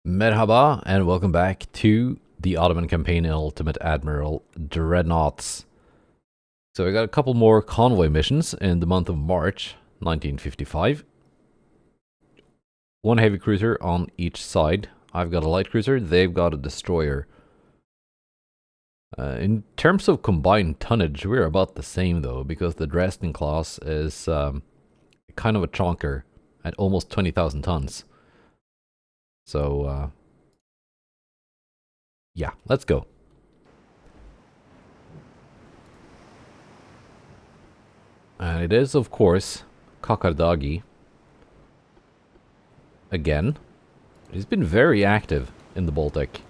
Merhaba and welcome back to the Ottoman campaign in Ultimate Admiral Dreadnoughts. So I got a couple more convoy missions in the month of March 1955. One heavy cruiser on each side. I've got a light cruiser, they've got a destroyer. In terms of combined tonnage, we're about the same though, because the Dresden class is kind of a chonker at almost 20,000 tons. So, yeah, let's go. And it is, of course, Kakardagi. Again. He's been very active in the Baltic.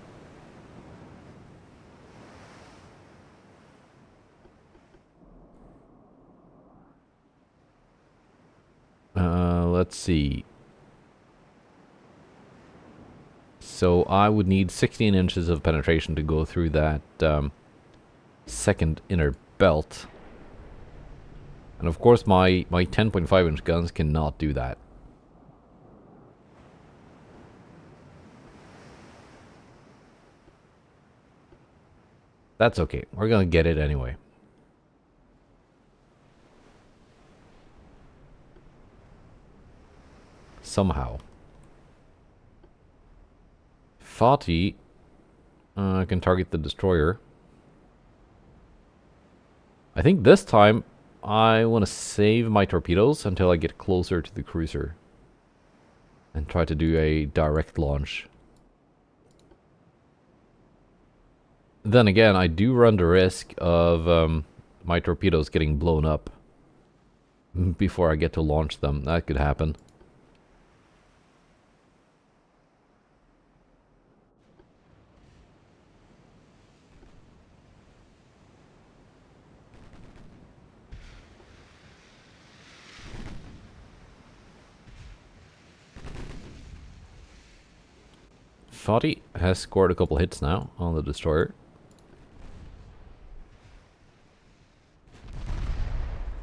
Let's see. So I would need 16 inches of penetration to go through that second inner belt. And of course my 10.5 inch guns cannot do that. That's okay, we're gonna get it anyway. Somehow. Fatih can target the destroyer. I think this time I want to save my torpedoes until I get closer to the cruiser and try to do a direct launch. Then again, I do run the risk of my torpedoes getting blown up before I get to launch them. That could happen. Fatih has scored a couple hits now on the destroyer.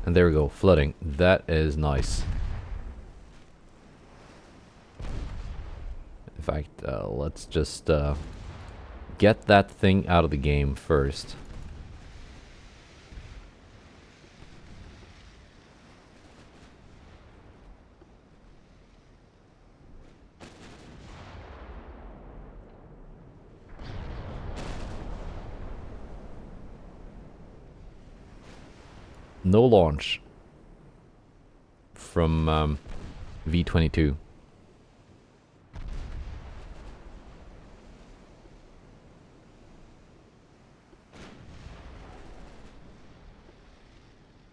And there we go, flooding. That is nice. In fact, let's just get that thing out of the game first. No launch from V-22.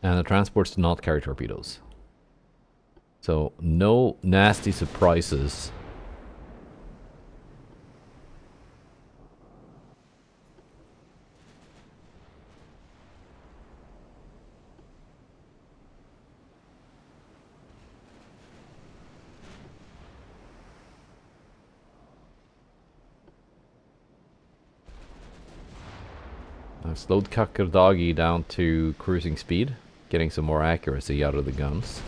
And the transports do not carry torpedoes. So no nasty surprises. I've slowed Kakardagi down to cruising speed, getting some more accuracy out of the guns.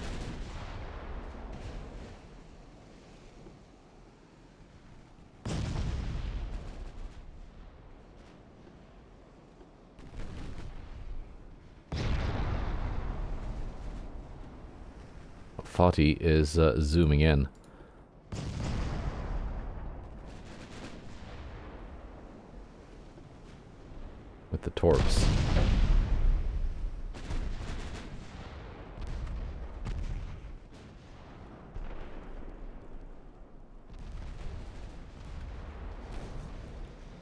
Fatih is zooming in. With the torps.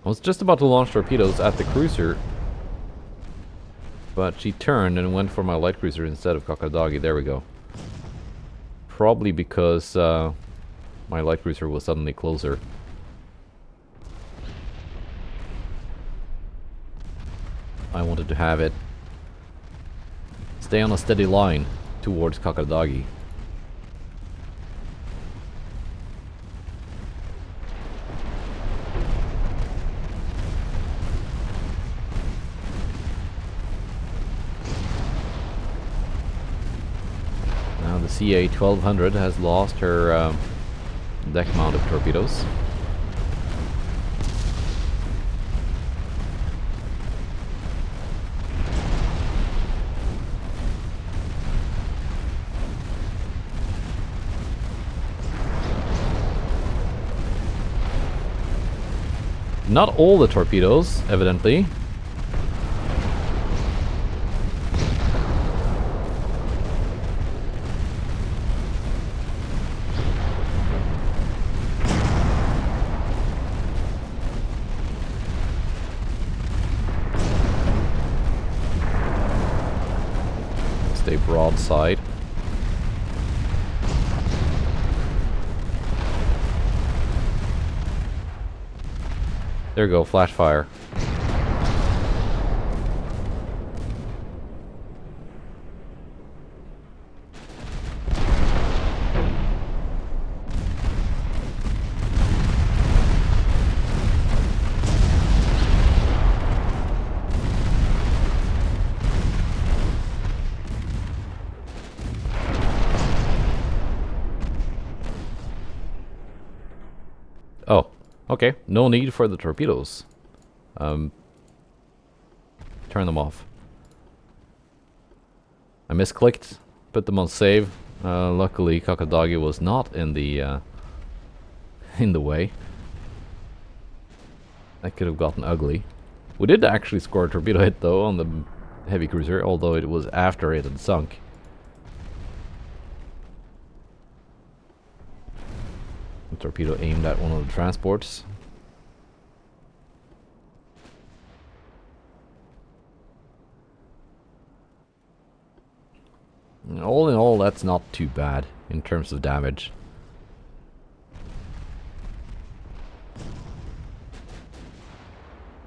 I was just about to launch torpedoes at the cruiser, but she turned and went for my light cruiser instead of Kakardagi. There we go. Probably because my light cruiser was suddenly closer. I wanted to have it stay on a steady line towards Kakardagi. Now the CA-1200 has lost her deck-mounted torpedoes. Not all the torpedoes, evidently. Stay broadside. There you go, flash fire. Oh, okay. No need for the torpedoes. Turn them off. I misclicked. Put them on save. Luckily, Kakadagi was not in the way. That could have gotten ugly. We did actually score a torpedo hit though on the heavy cruiser, although it was after it had sunk. A torpedo aimed at one of the transports. All in all, that's not too bad in terms of damage.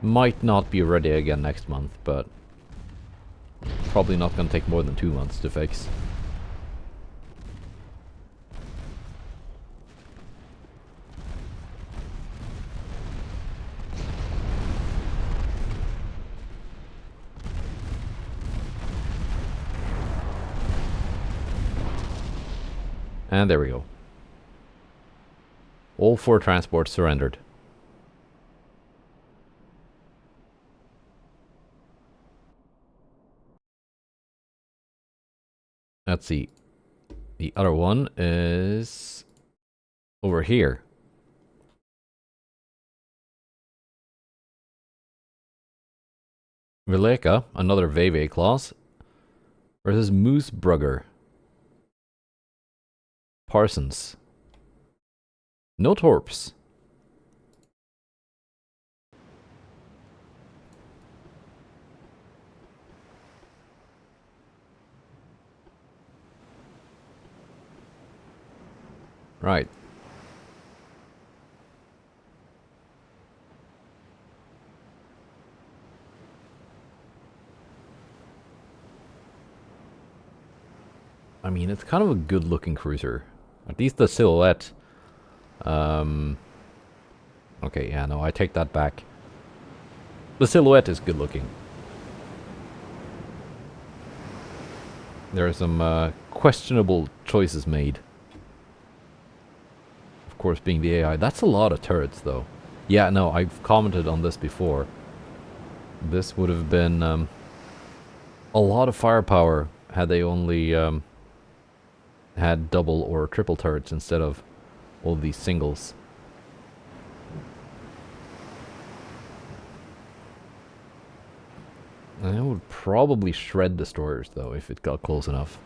Might not be ready again next month, but probably not going to take more than 2 months to fix. And there we go. All 4 transports surrendered. Let's see. The other one is over here. Vileka, another Veve class, versus Moosebrugger. Parsons. No torps. Right. I mean, it's kind of a good looking cruiser. At least the silhouette. Okay, yeah, no, I take that back. The silhouette is good looking. There are some questionable choices made. Of course, being the AI. That's a lot of turrets, though. Yeah, no, I've commented on this before. This would have been a lot of firepower had they only had double or triple turrets instead of all these singles. I would probably shred destroyers, though, if it got close enough.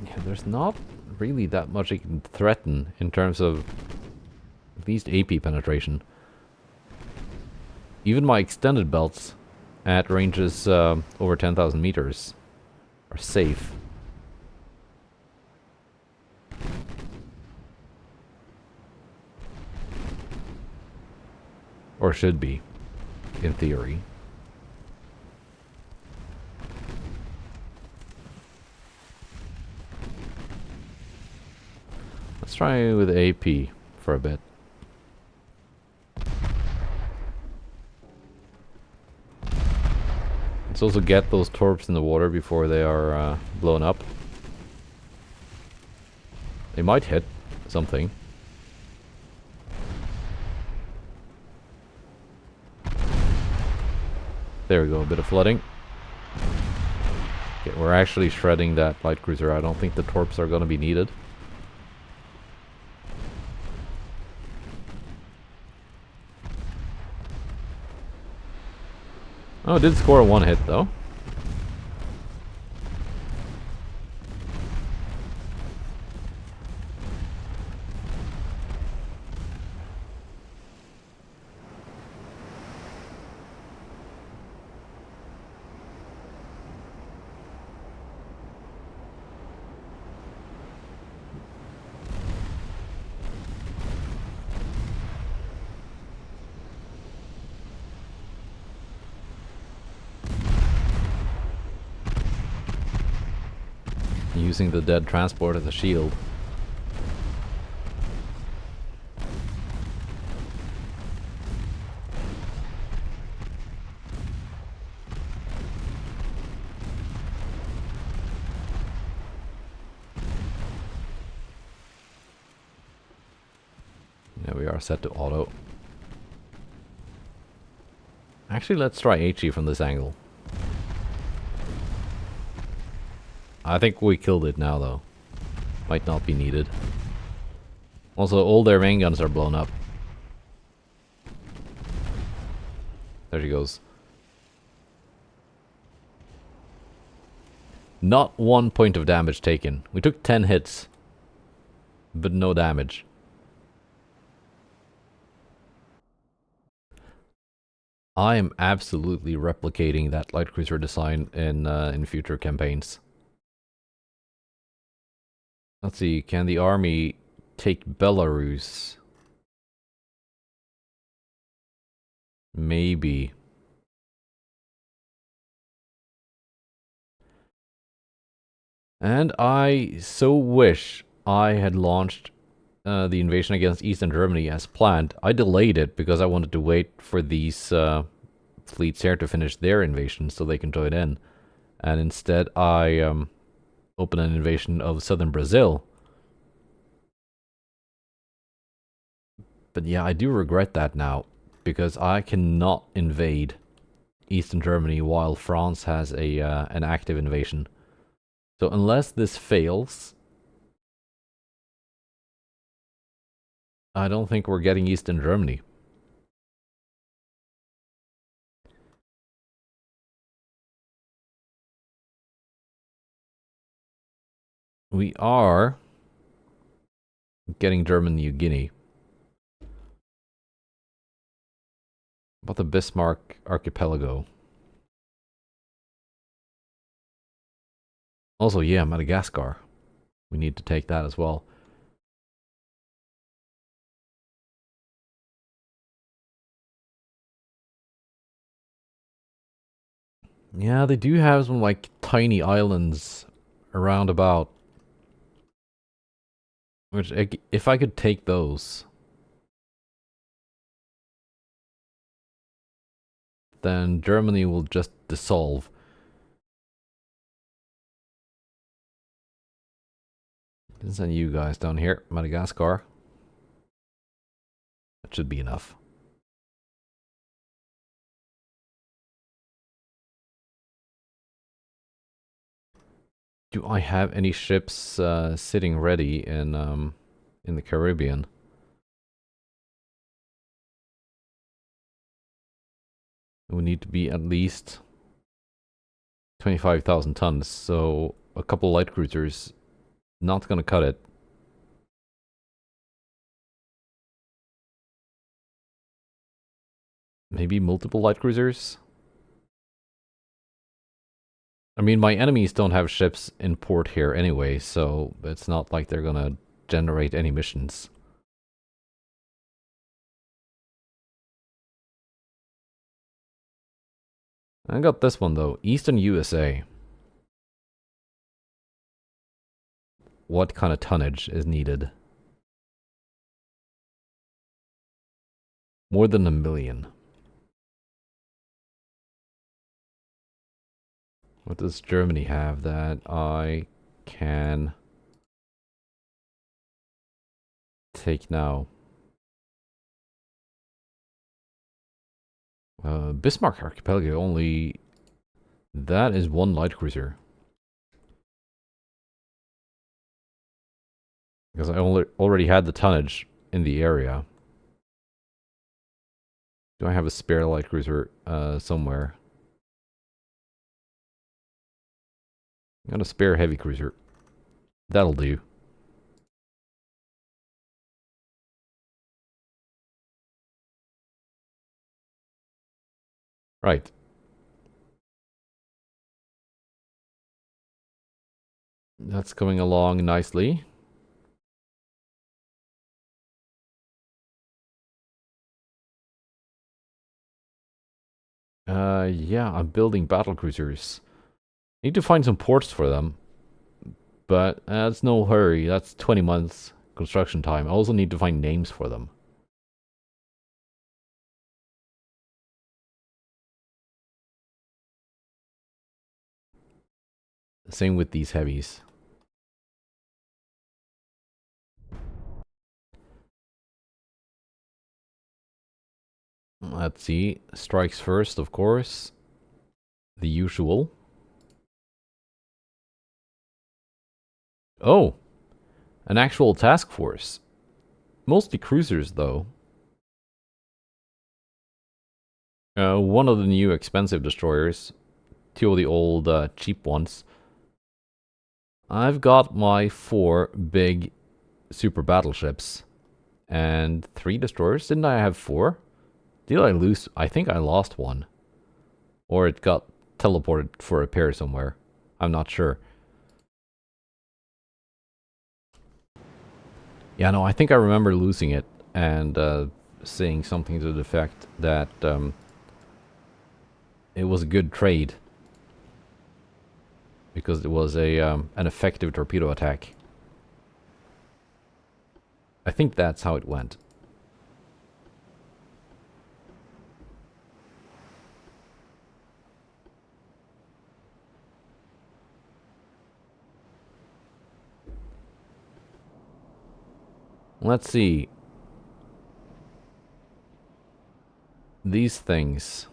Yeah, there's not really that much it can threaten in terms of at least AP penetration. Even my extended belts at ranges over 10,000 meters are safe. Or should be, in theory. Let's try with AP for a bit. Let's also get those torps in the water before they are blown up. They might hit something. There we go, a bit of flooding. Okay, we're actually shredding that light cruiser. I don't think the torps are going to be needed. Oh, it did score one hit though. Using the dead transport as a shield. Yeah, we are set to auto. Actually, let's try HE from this angle. I think we killed it now, though. Might not be needed. Also, all their main guns are blown up. There she goes. Not 1 point of damage taken. We took 10 hits, but no damage. I am absolutely replicating that light cruiser design in future campaigns. Let's see, can the army take Belarus? Maybe. And I so wish I had launched the invasion against Eastern Germany as planned. I delayed it because I wanted to wait for these fleets here to finish their invasion so they can join in. And instead I open an invasion of southern Brazil. But yeah, I do regret that now, because I cannot invade Eastern Germany while France has a an active invasion. So unless this fails, I don't think we're getting Eastern Germany. We are getting German New Guinea. About the Bismarck Archipelago. Also, yeah, Madagascar. We need to take that as well. Yeah, they do have some, like, tiny islands around about. Which, if I could take those, then Germany will just dissolve. Can send you guys down here, Madagascar. That should be enough. Do I have any ships sitting ready in the Caribbean? It would need to be at least 25,000 tons, so a couple light cruisers not gonna cut it. Maybe multiple light cruisers? I mean, my enemies don't have ships in port here anyway, so it's not like they're gonna generate any missions. I got this one though, Eastern USA. What kind of tonnage is needed? More than 1 million. What does Germany have that I can take now? Bismarck Archipelago only... That is one light cruiser. Because I already had the tonnage in the area. Do I have a spare light cruiser somewhere? Got a spare heavy cruiser. That'll do. Right. That's coming along nicely. Yeah, I'm building battle cruisers. Need to find some ports for them. But that's no hurry. That's 20 months construction time. I also need to find names for them. Same with these heavies. Let's see. Strikes first, of course. The usual. Oh! An actual task force. Mostly cruisers, though. One of the new expensive destroyers. Two of the old cheap ones. I've got my 4 big super battleships. And 3 destroyers. Didn't I have 4? Did I lose? I think I lost one. Or it got teleported for repair somewhere. I'm not sure. Yeah, no, I think I remember losing it and saying something to the effect that it was a good trade because it was a an effective torpedo attack. I think that's how it went. Let's see. These things.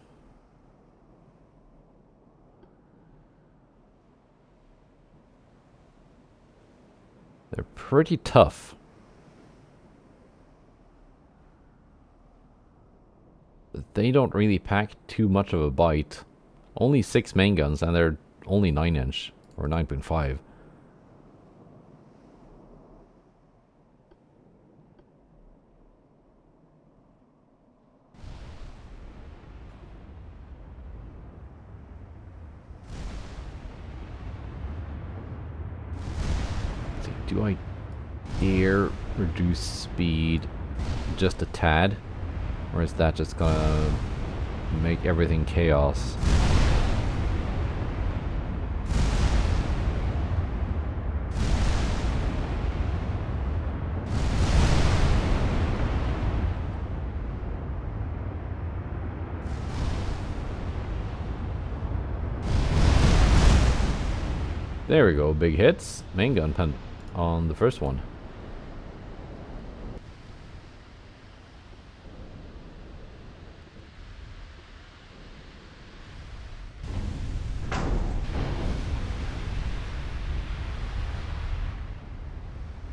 They're pretty tough. But they don't really pack too much of a bite. Only 6 main guns and they're only 9-inch or 9.5. Do I dare reduce speed just a tad? Or is that just gonna make everything chaos? There we go, big hits. Main gun pen on the first one.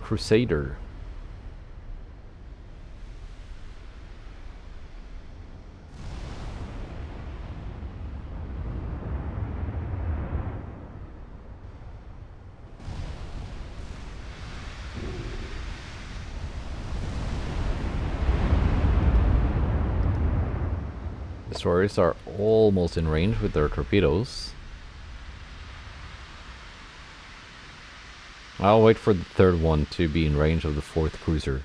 Crusader. Destroyers are almost in range with their torpedoes. I'll wait for the third one to be in range of the 4th cruiser.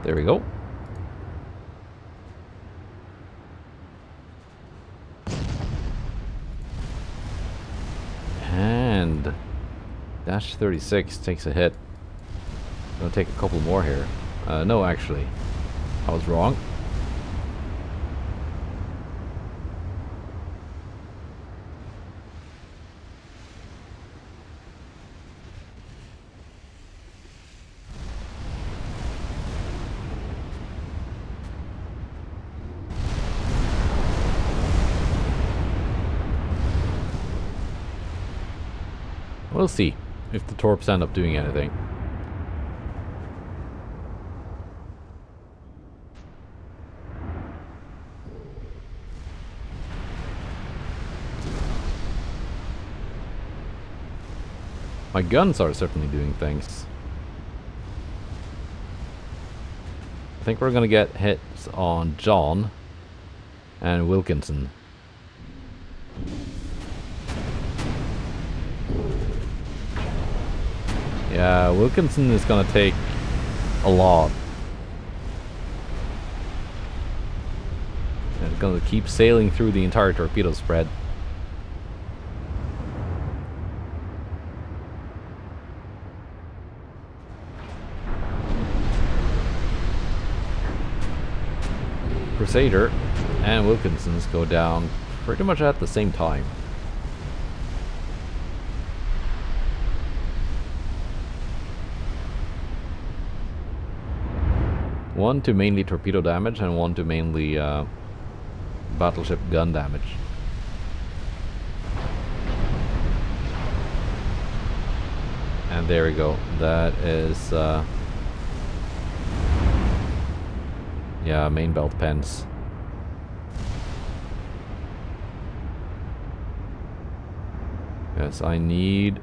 There we go. And Dash 36 takes a hit. Gonna take a couple more here. No, actually. I was wrong. We'll see if the torps end up doing anything. My guns are certainly doing things. I think we're gonna get hits on John and Wilkinson. Yeah, Wilkinson is gonna take a lot. And it's gonna keep sailing through the entire torpedo spread. Crusader and Wilkinson's go down pretty much at the same time. One to mainly torpedo damage and one to mainly battleship gun damage. And there we go. That is yeah, main belt pens. Yes, I need...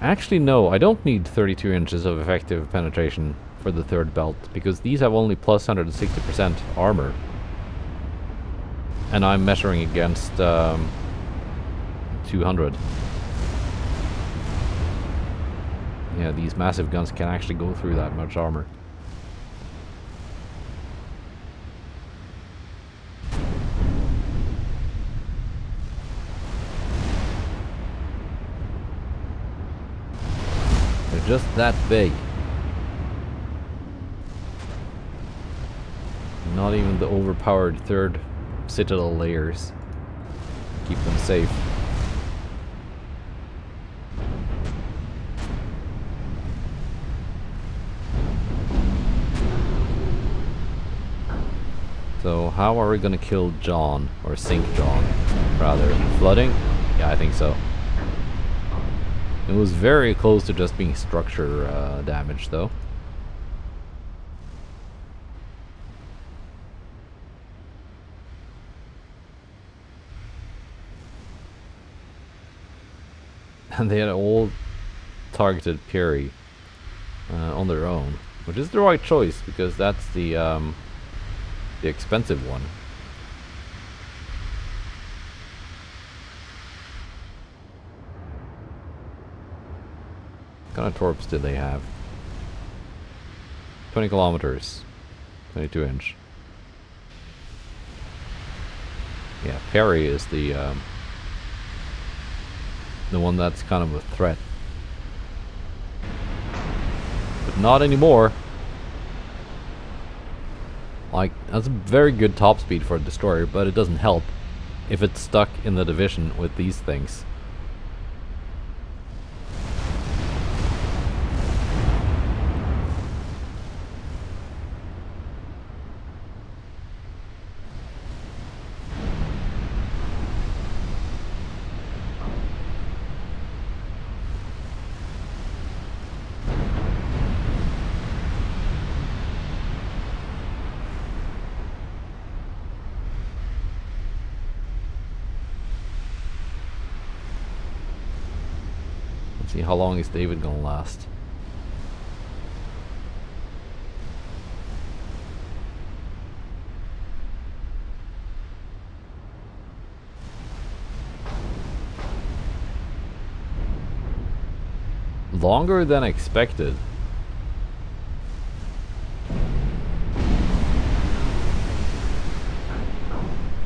Actually, no, I don't need 32 inches of effective penetration for the third belt, because these have only plus 160% armor. And I'm measuring against 200. Yeah, these massive guns can actually go through that much armor. They're just that big. Not even the overpowered third citadel layers keep them safe. So how are we gonna kill John, or sink John rather? Flooding? Yeah, I think so. It was very close to just being structure damage though. And they had all targeted Perry on their own, which is the right choice because that's the expensive one. What kind of torps did they have? 20 kilometers, 22 inch. Yeah, Perry is the one that's kind of a threat. But not anymore. Like, that's a very good top speed for a destroyer, but it doesn't help if it's stuck in the division with these things. See how long is David gonna last? Longer than expected.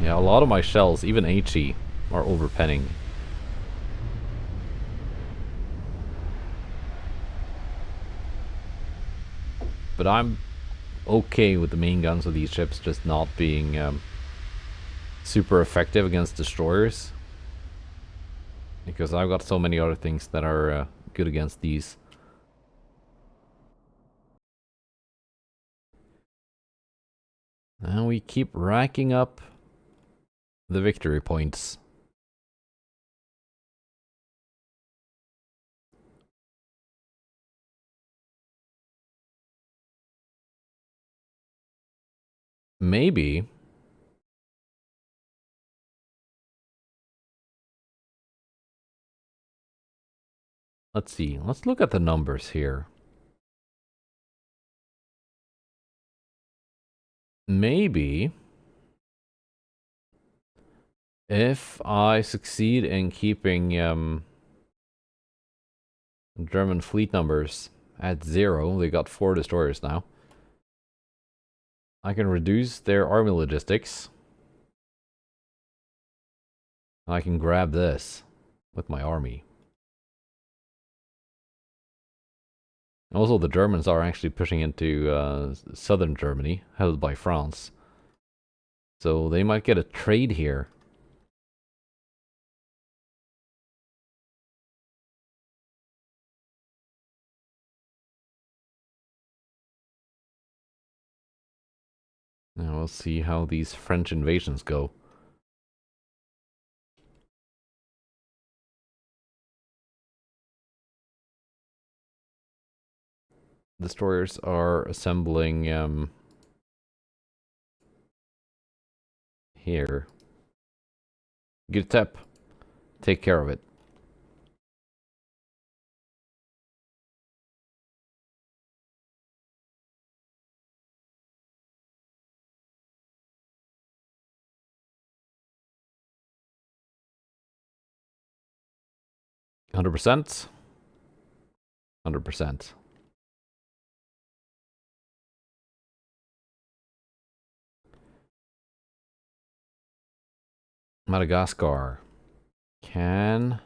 Yeah, a lot of my shells, even HE, are overpenning. But I'm okay with the main guns of these ships just not being super effective against destroyers. Because I've got so many other things that are good against these. And we keep racking up the victory points. Maybe. Let's see. Let's look at the numbers here. Maybe if I succeed in keeping German fleet numbers at 0, they got 4 destroyers now, I can reduce their army logistics. I can grab this with my army. Also, the Germans are actually pushing into southern Germany, held by France. So they might get a trade here. Now we'll see how these French invasions go. Destroyers are assembling here. Good tap. Take care of it. %. 100%. Madagascar. Can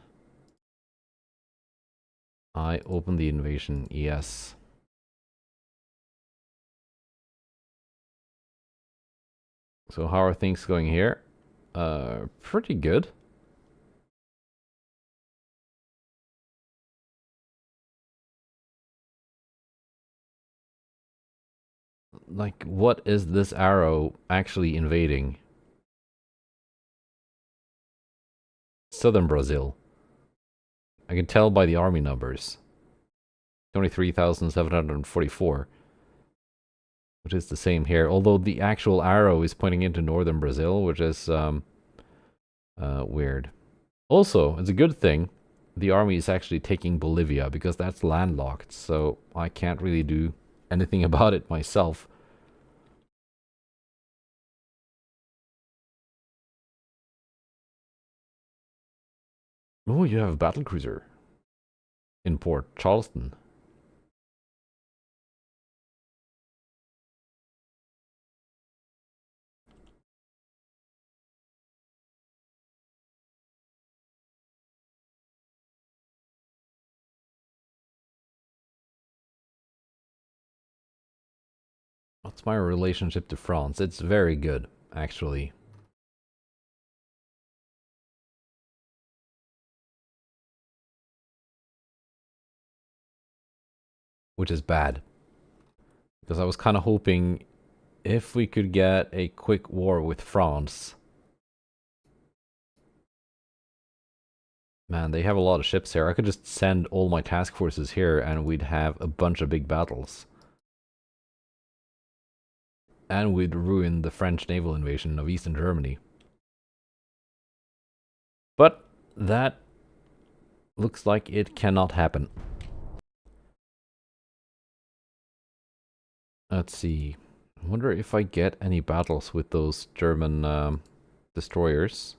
I open the invasion? Yes. So how are things going here? Pretty good. Like, what is this arrow actually invading? Southern Brazil. I can tell by the army numbers. 23,744. Which is the same here. Although the actual arrow is pointing into northern Brazil, which is weird. Also, it's a good thing the army is actually taking Bolivia, because that's landlocked, so I can't really do anything about it myself. Oh, you have a battlecruiser in Port Charleston. What's my relationship to France? It's very good, actually. Which is bad. Because I was kind of hoping if we could get a quick war with France. Man, they have a lot of ships here. I could just send all my task forces here and we'd have a bunch of big battles. And we'd ruin the French naval invasion of Eastern Germany. But that looks like it cannot happen. Let's see. I wonder if I get any battles with those German destroyers.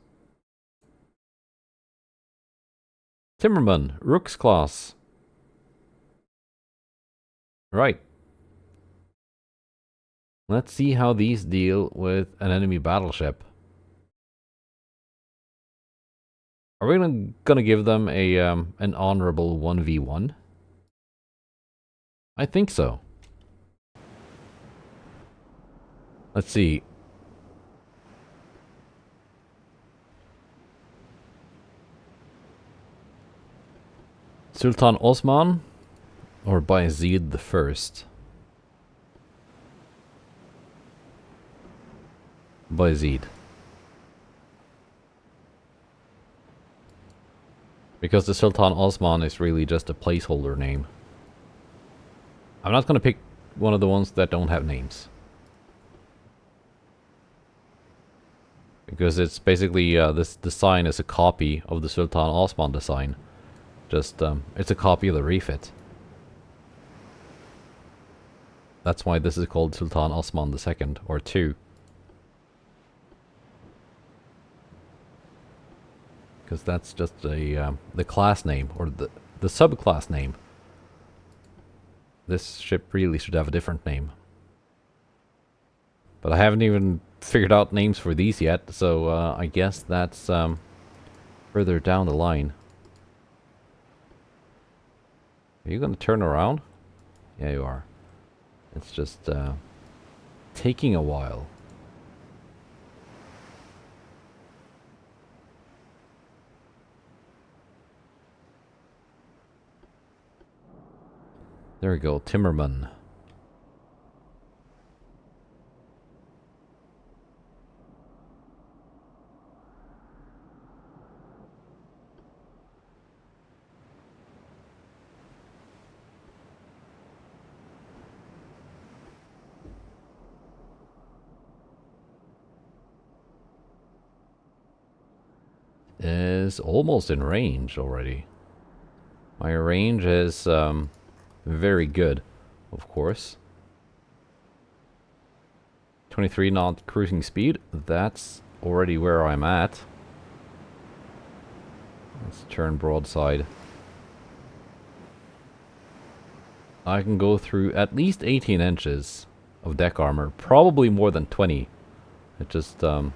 Timmerman, Rook's class. Right. Let's see how these deal with an enemy battleship. Are we gonna give them a an honorable 1v1? I think so. Let's see. Sultan Osman or Bayezid the First? Bayezid. Because the Sultan Osman is really just a placeholder name. I'm not gonna pick one of the ones that don't have names. Because it's basically, this design is a copy of the Sultan Osman design. Just, it's a copy of the refit. That's why this is called Sultan Osman II, or 2. Because that's just a, the class name, or the subclass name. This ship really should have a different name. But I haven't even figured out names for these yet, so I guess that's further down the line. Are you going to turn around? Yeah, you are. It's just taking a while. There we go, Timmerman. Is almost in range already. My range is very good, of course. 23 knot cruising speed, that's already where I'm at. Let's turn broadside. I can go through at least 18 inches of deck armor, probably more than 20. It just, well,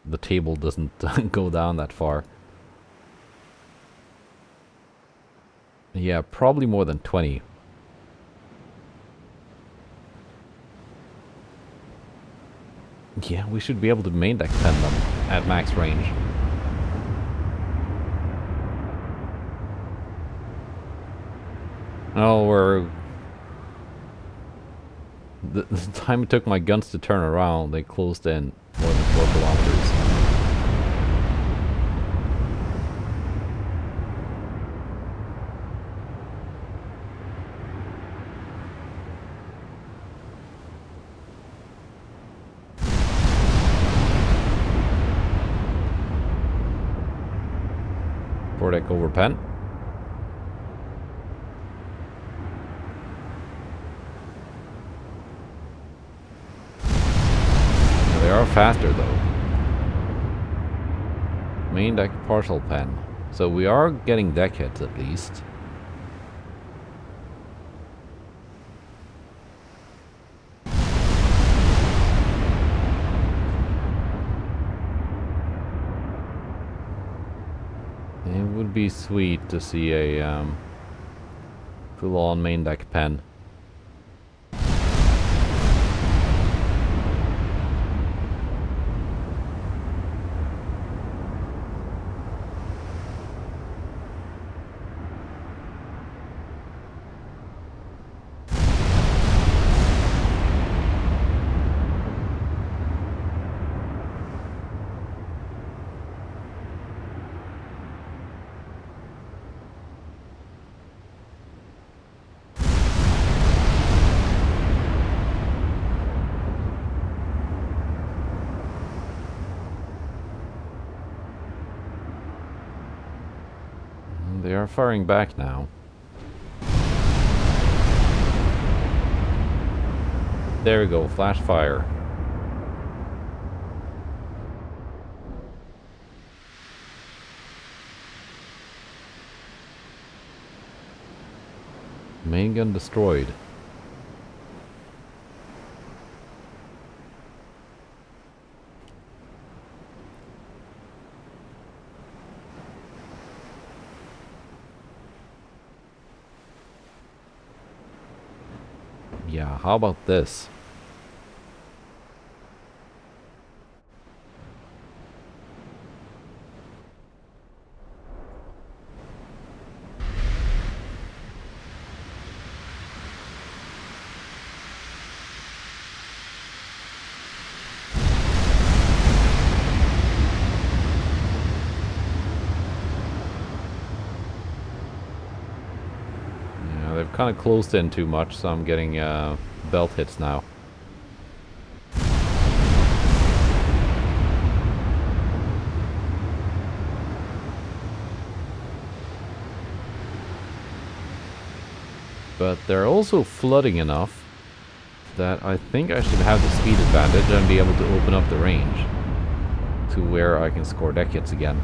the table doesn't go down that far. Yeah, probably more than 20. Yeah, we should be able to main deck pen them at max range. Oh, the time it took my guns to turn around, they closed in more than 4 kilometers. Deck over pen. They are faster though. Main deck partial pen. So we are getting deck hits at least. It would be sweet to see a full-on main deck pen. They are firing back now. There we go, flash fire. Main gun destroyed. Yeah, how about this? Yeah, they've kind of closed in too much, so I'm getting belt hits now. But they're also flooding enough that I think I should have the speed advantage and be able to open up the range to where I can score deck hits again.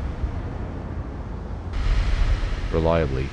Reliably.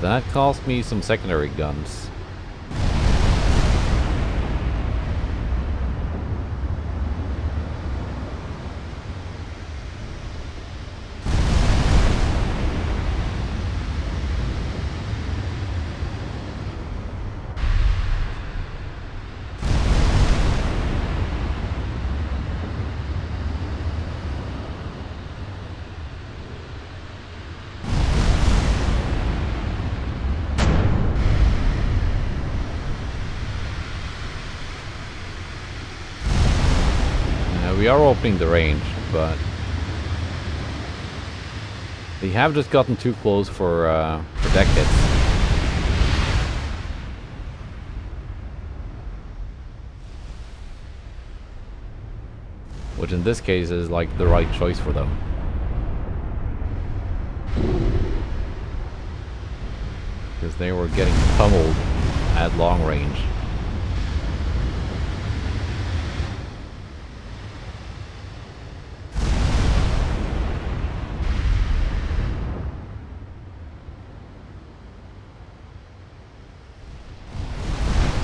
That cost me some secondary guns. We are opening the range, but they have just gotten too close for deck hits. Which in this case is like the right choice for them. Because they were getting pummeled at long range.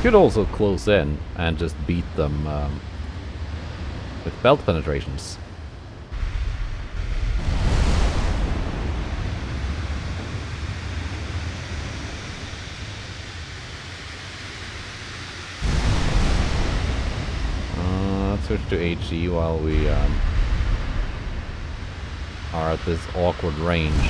Could also close in and just beat them with belt penetrations. Let's switch to HE while we are at this awkward range.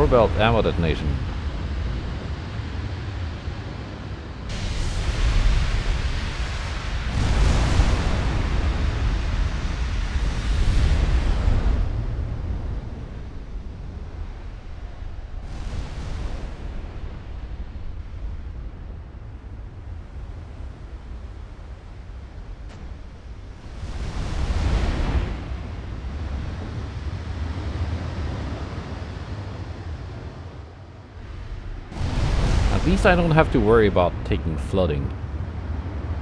Belt ammo detonation. At least I don't have to worry about taking flooding,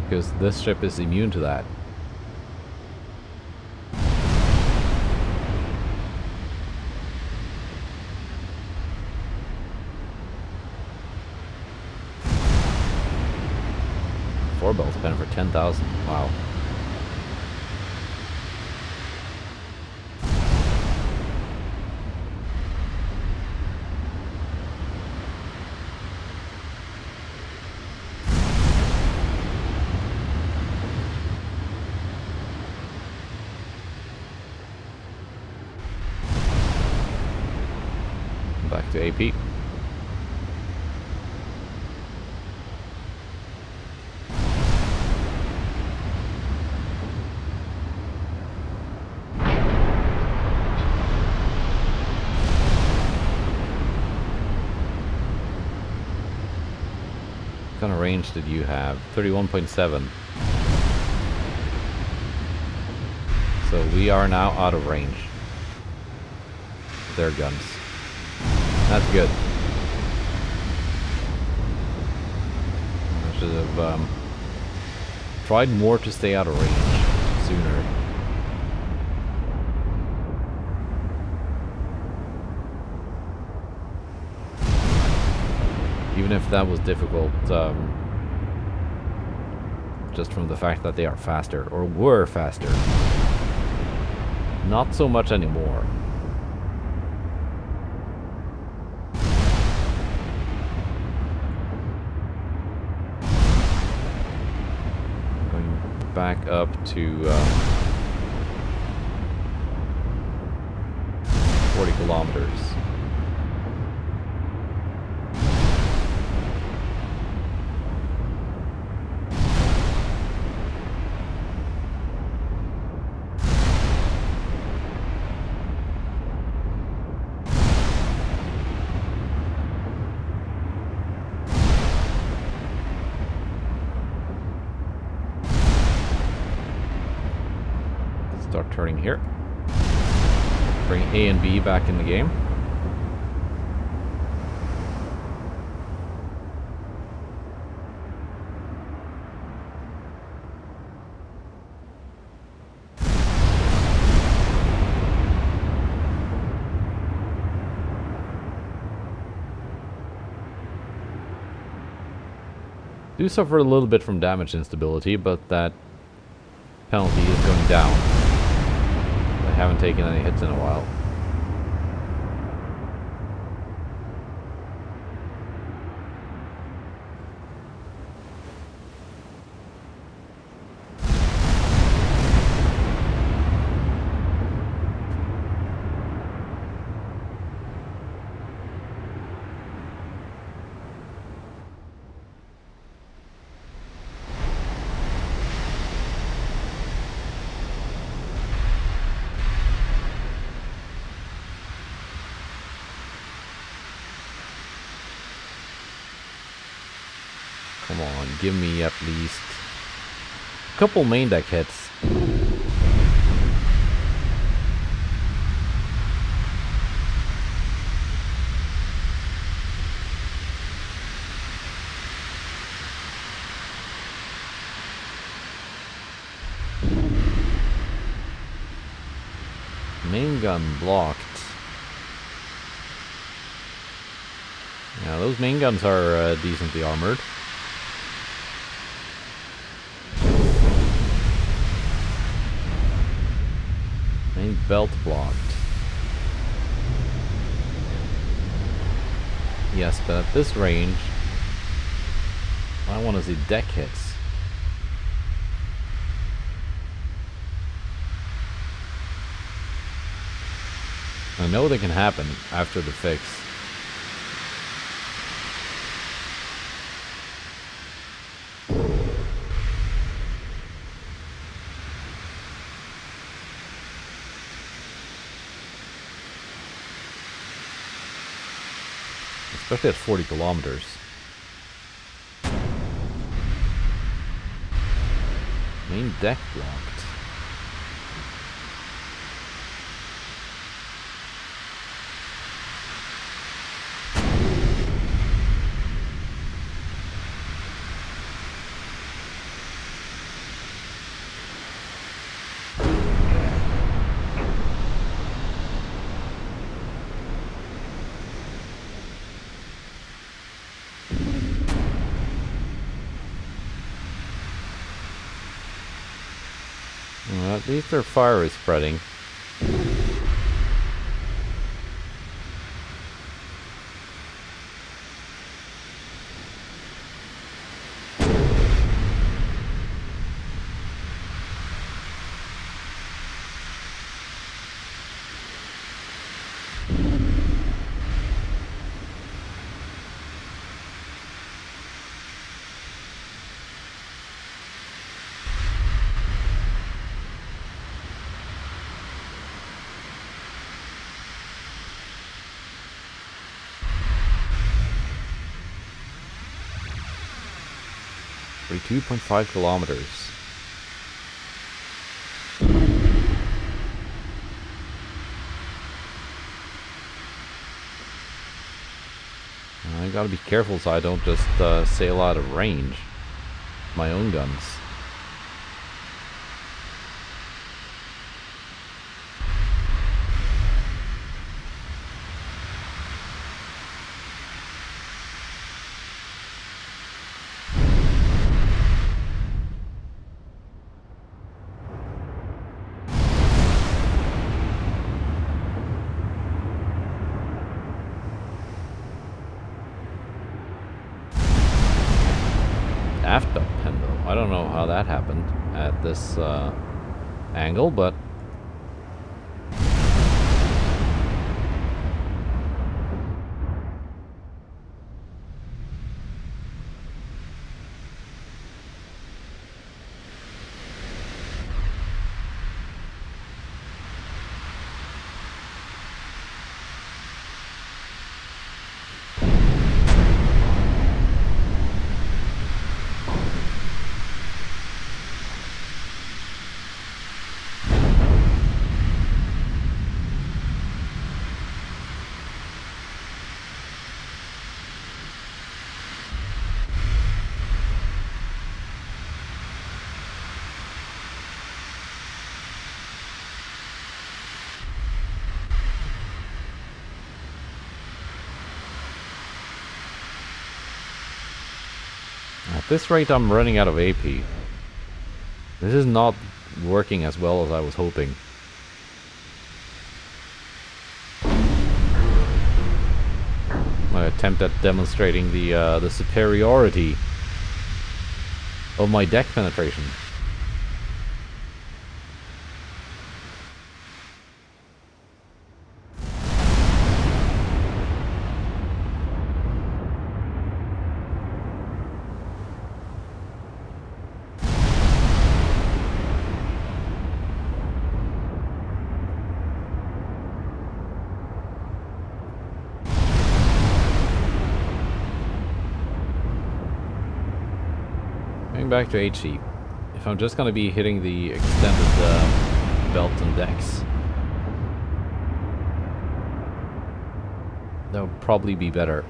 because this ship is immune to that. Four belts pen for 10,000. Wow. Back to AP. kind of range did you have? 31.7. So we are now out of range with their guns. That's good. I should have tried more to stay out of range sooner. Even if that was difficult, just from the fact that they are faster, or were faster. Not so much anymore. Going back up to 40 kilometers. Start turning here. Bring A and B back in the game. Do suffer a little bit from damage instability, but that penalty is going down. I haven't taken any hits in a while. Come on, give me at least a couple main deck hits. Main gun blocked. Yeah, those main guns are decently armored. Main belt blocked. Yes, but at this range, I want to see deck hits. I know they can happen after the fix. Especially at 40 kilometers. Main deck blocked. Well, at least their fire is spreading. 42.5 kilometers. I gotta be careful so I don't just sail out of range. My own guns. Aft belt pen though. I don't know how that happened at this angle, but at this rate I'm running out of AP. This is not working as well as I was hoping. My attempt at demonstrating the superiority of my deck penetration. Back to HE. If I'm just gonna be hitting the extended belt and decks, that would probably be better.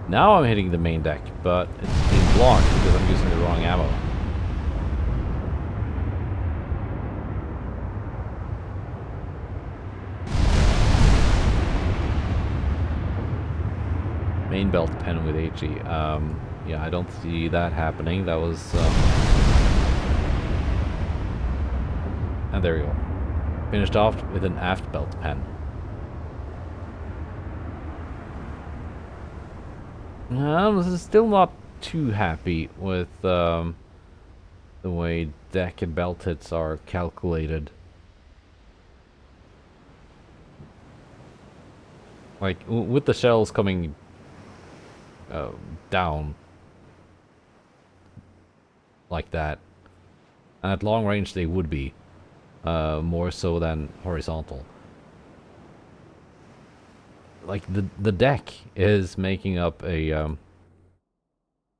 Now I'm hitting the main deck, but it's being blocked because I'm using the wrong ammo. Main belt pen with HE. Yeah, I don't see that happening. That was... and there we go. Finished off with an aft belt pen. I'm still not too happy with the way deck and belt hits are calculated. Like, with the shells coming down like that, and at long range they would be more so than horizontal. Like the deck is making up a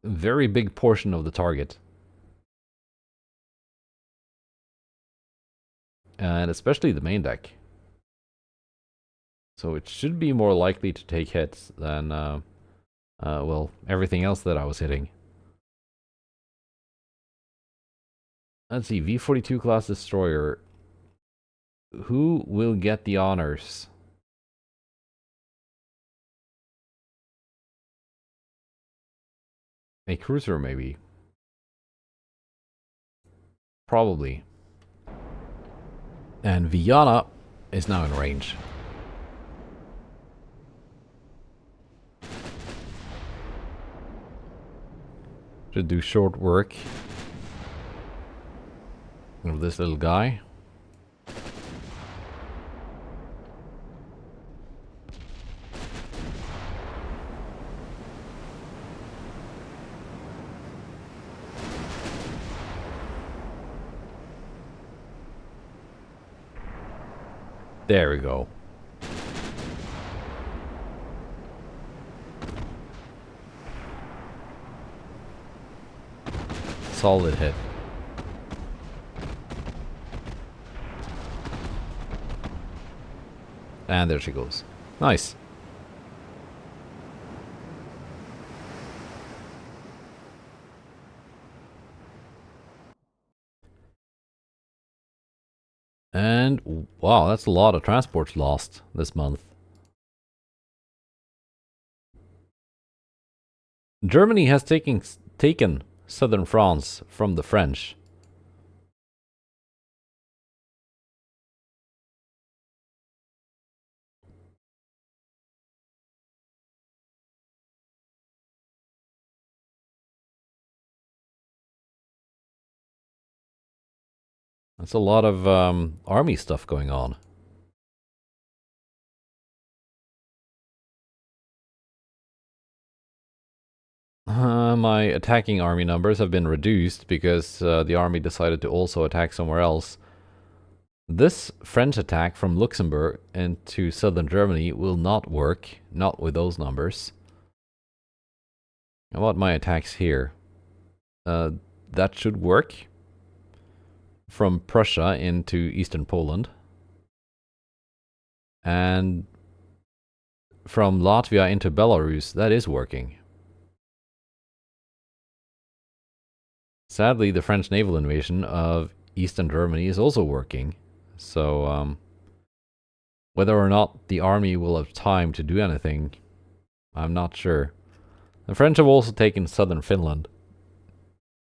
very big portion of the target, and especially the main deck. So it should be more likely to take hits than well, everything else that I was hitting. Let's see, V-42 class destroyer. Who will get the honors? A cruiser, maybe. Probably. And Vienna is now in range. Should do short work of this little guy. There we go. Solid hit. And there she goes. Nice. And wow, that's a lot of transports lost this month. Germany has taken southern France from the French. That's a lot of army stuff going on. My attacking army numbers have been reduced because the army decided to also attack somewhere else. This French attack from Luxembourg into southern Germany will not work, not with those numbers. How about my attacks here? That should work. From Prussia into eastern Poland. And from Latvia into Belarus, that is working. Sadly, the French naval invasion of eastern Germany is also working. So, whether or not the army will have time to do anything, I'm not sure. The French have also taken southern Finland.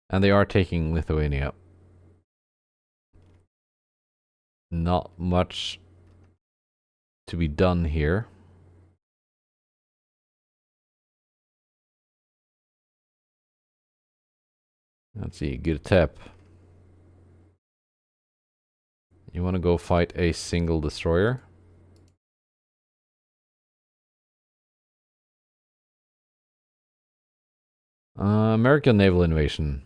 And they are taking Lithuania. Not much to be done here. Let's see, good tap. You want to go fight a single destroyer? American naval invasion.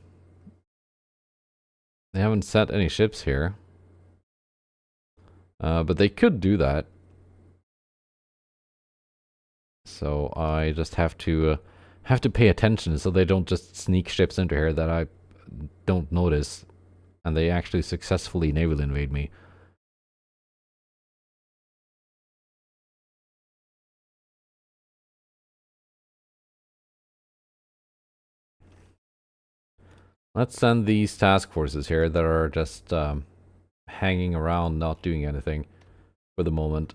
They haven't sent any ships here. But they could do that. So I just have to pay attention so they don't just sneak ships into here that I don't notice, and they actually successfully naval invade me. Let's send these task forces here that are just hanging around, not doing anything for the moment.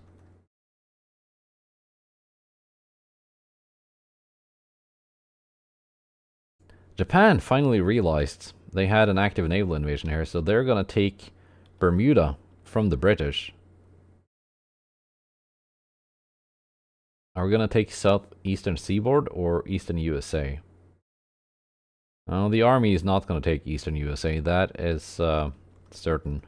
Japan finally realized they had an active naval invasion here, so they're gonna take Bermuda from the British. Are we gonna take southeastern seaboard or eastern USA? The army is not gonna take eastern USA, that is certain.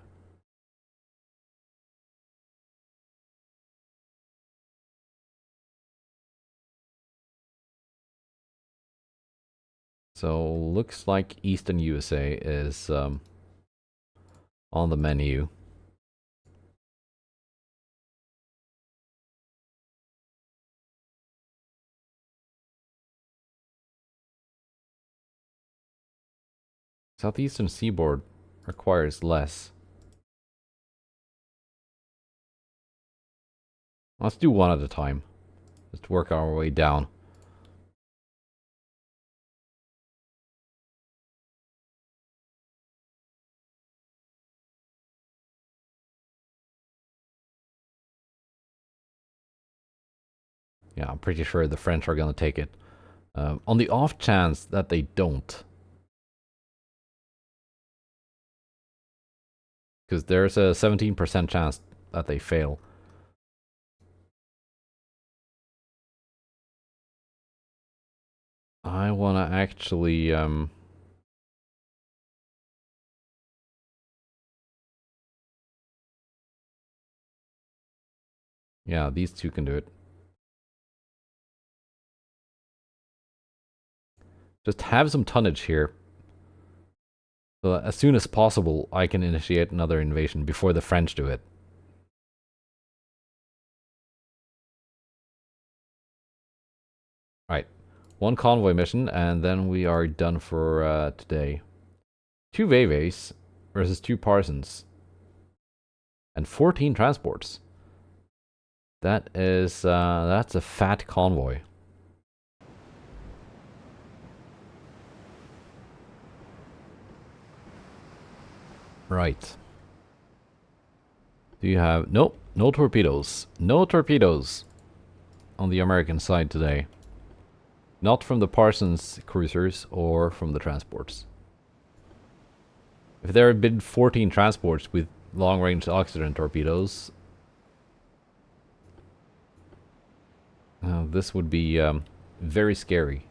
So looks like eastern USA is on the menu. Southeastern seaboard requires less. Let's do one at a time. Just work our way down. Yeah, I'm pretty sure the French are gonna take it. On the off chance that they don't. Because there's a 17% chance that they fail. I wanna actually yeah, these two can do it. Just have some tonnage here. So that as soon as possible, I can initiate another invasion before the French do it. Right. One convoy mission, and then we are done for today. 2 Veves versus 2 Parsons. And 14 transports. That is, that's a fat convoy. Right. Do you have... Nope, no torpedoes. No torpedoes on the American side today. Not from the Parsons cruisers or from the transports. If there had been 14 transports with long-range oxygen torpedoes, this would be very scary.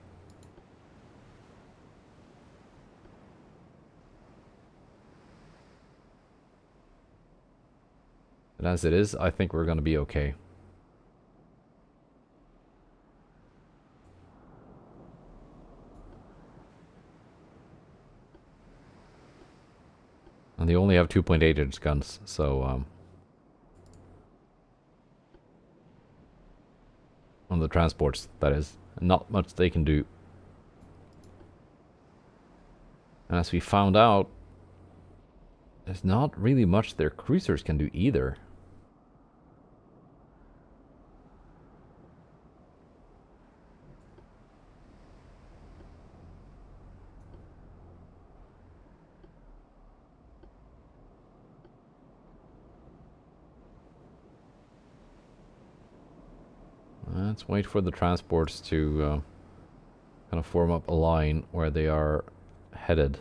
But as it is, I think we're going to be okay. And they only have 2.8 inch guns, so on the transports, that is. Not much they can do. And as we found out, there's not really much their cruisers can do either. Let's wait for the transports to kind of form up a line where they are headed.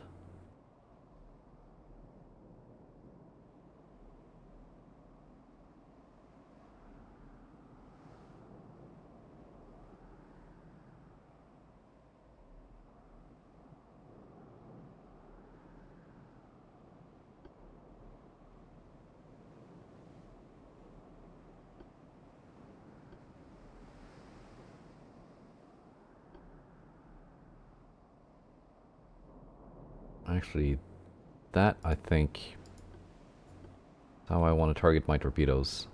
Actually, that I think is how I want to target my torpedoes.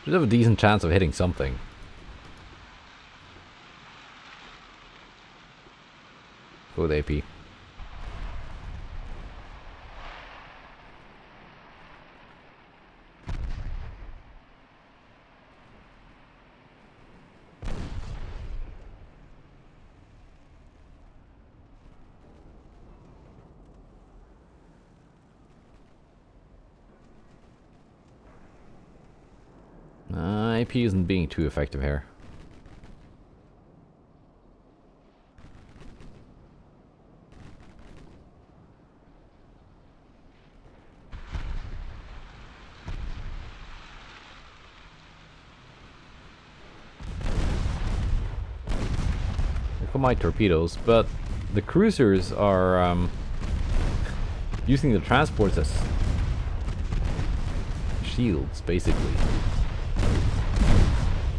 Should have a decent chance of hitting something. Go with AP. AP isn't being too effective here. Here come my torpedoes, but the cruisers are using the transports as shields, basically.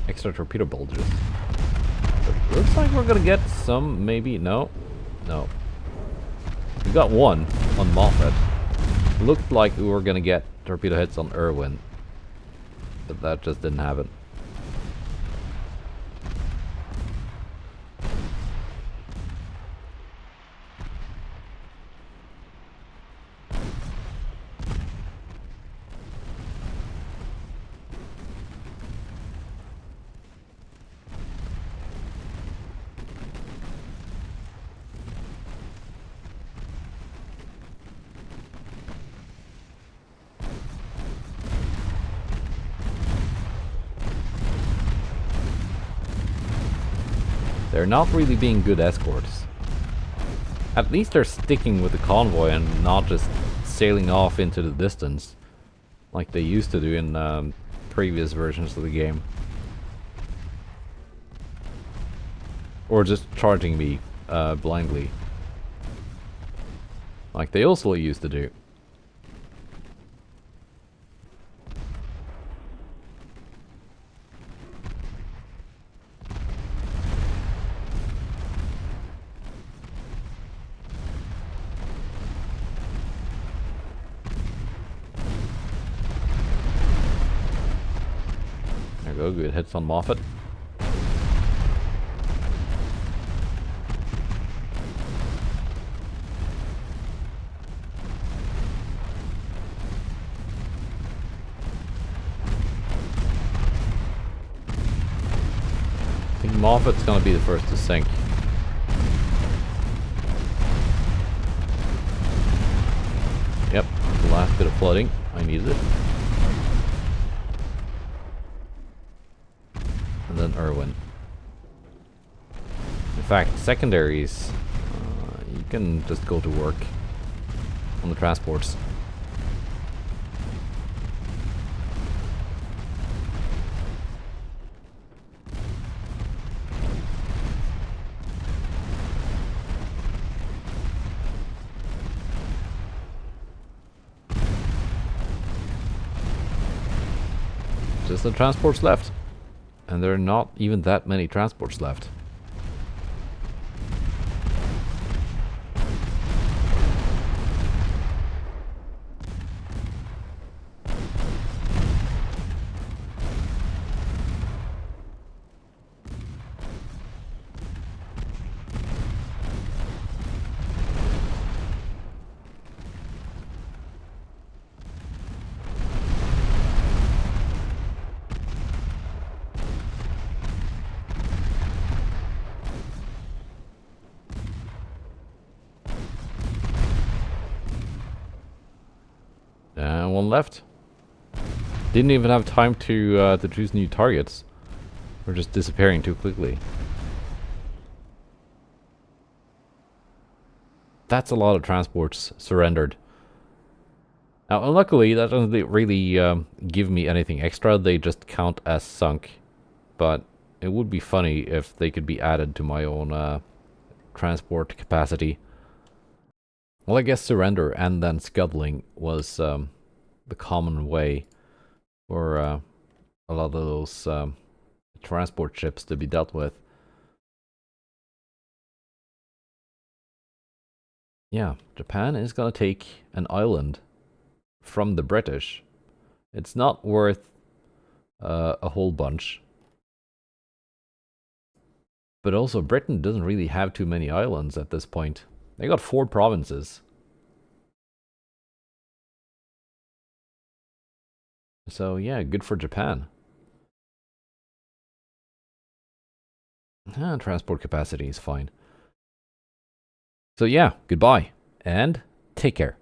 Extra torpedo bulges. But looks like we're gonna get some, maybe. No. No. We got one on Moffat. Looked like we were gonna get torpedo hits on Irwin. But that just didn't happen. They're not really being good escorts. At least they're sticking with the convoy and not just sailing off into the distance like they used to do in previous versions of the game. Or just charging me blindly, like they also used to do. go. Good hits on Moffat. I think Moffat's gonna be the first to sink. Yep, the last bit of flooding. I needed it. And then Irwin. In fact, secondaries, you can just go to work on the transports. Just the transports left. And there are not even that many transports left. And one left. Didn't even have time to choose new targets. We're just disappearing too quickly. That's a lot of transports surrendered. Now, luckily, that doesn't really give me anything extra. They just count as sunk. But it would be funny if they could be added to my own transport capacity. Well, I guess surrender and then scuttling was the common way for a lot of those transport ships to be dealt with. Yeah, Japan is gonna take an island from the British. It's not worth a whole bunch. But also, Britain doesn't really have too many islands at this point. They got 4 provinces. So yeah, good for Japan. Transport capacity is fine. So yeah, goodbye, and take care.